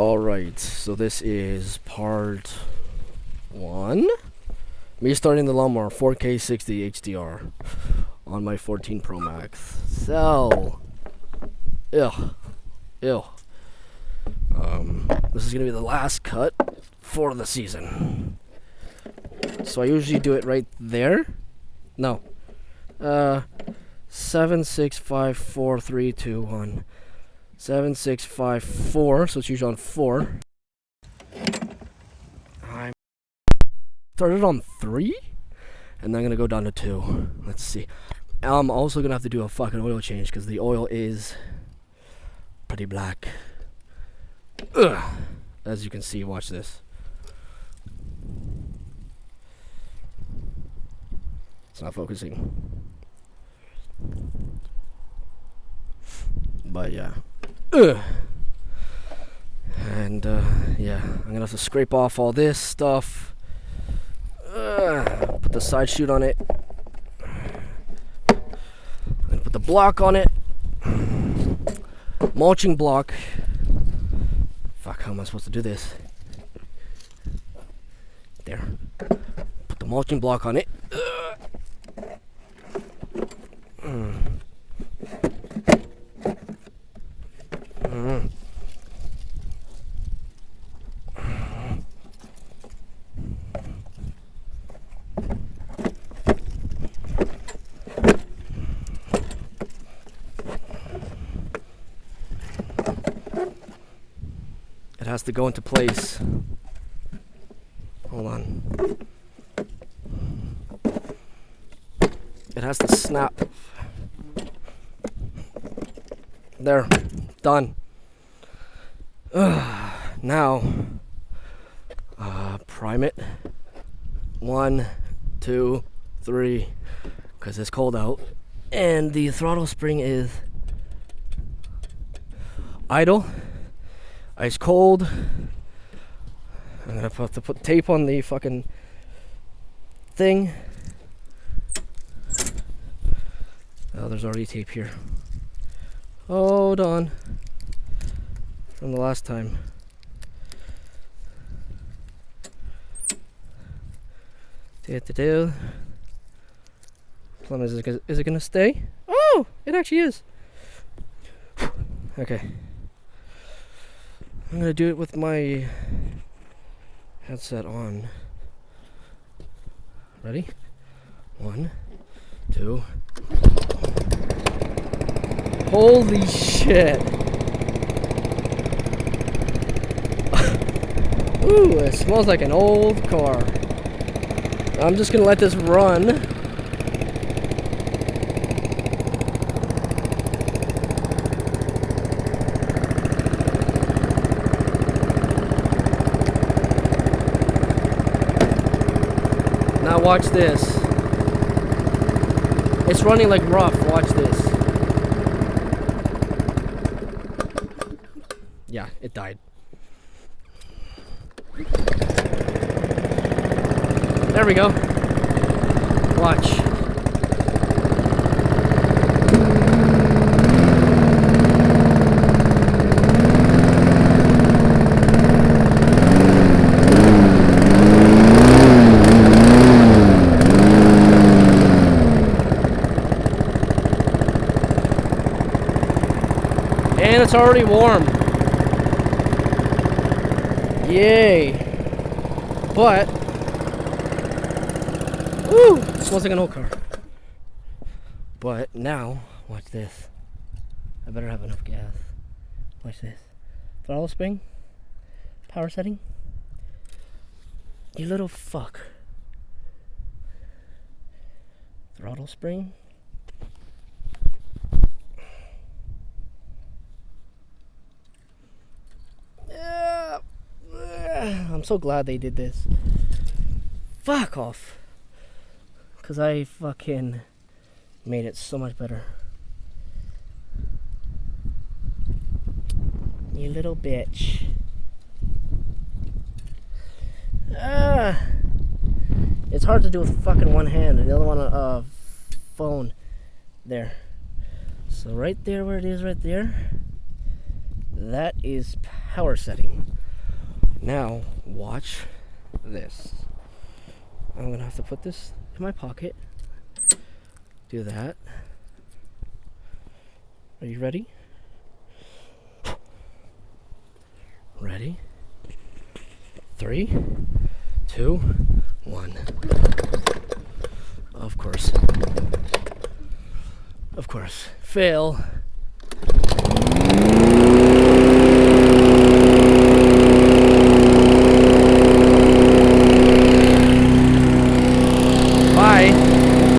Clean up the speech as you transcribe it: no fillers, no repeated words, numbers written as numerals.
Alright, so this is part 1. Me starting the lawnmower 4K 60 HDR on my 14 Pro Max. So, ew. This is gonna be the last cut for the season. So I usually do it right there. No. 7, 6, 5, 4, 3, 2, 1. 7, 6, 5, 4. So it's usually on 4. I started on 3, and then I'm gonna go down to 2. Let's see. I'm also gonna have to do a fucking oil change because the oil is pretty black. Ugh. As you can see, watch this. It's not focusing. But yeah. Ugh. And yeah, I'm gonna have to scrape off all this stuff. Put the side chute on it. And put the block on it. Mulching block. Fuck, how am I supposed to do this? There. Put the mulching block on it. It has to go into place. Hold on. It has to snap. There. Done. Now, prime it. 1, 2, 3, because it's cold out. And the throttle spring is idle. Ice cold. I'm gonna have to put tape on the fucking thing. Oh, there's already tape here. Hold on. From the last time. Plum, is it gonna stay? Oh, it actually is. Okay. I'm gonna do it with my headset on. Ready? 1, 2. Holy shit! Ooh, it smells like an old car. I'm just gonna let this run. Now watch this. It's running like rough. Watch this. Yeah, it died. There we go. Watch. And it's already warm. Yay. But, ooh, it smells like an old car. But now, watch this. I better have enough gas. Watch this. Throttle spring. Power setting. You little fuck. Throttle spring. I'm so glad they did this. Fuck off. Because I fucking made it so much better. You little bitch. It's hard to do with fucking one hand and the other one on phone. There. So right there where it is right there That is power setting. Now, watch this. I'm gonna have to put this in my pocket. Do that. Are you ready? Ready? 3, 2, 1. Of course. Of course. Fail.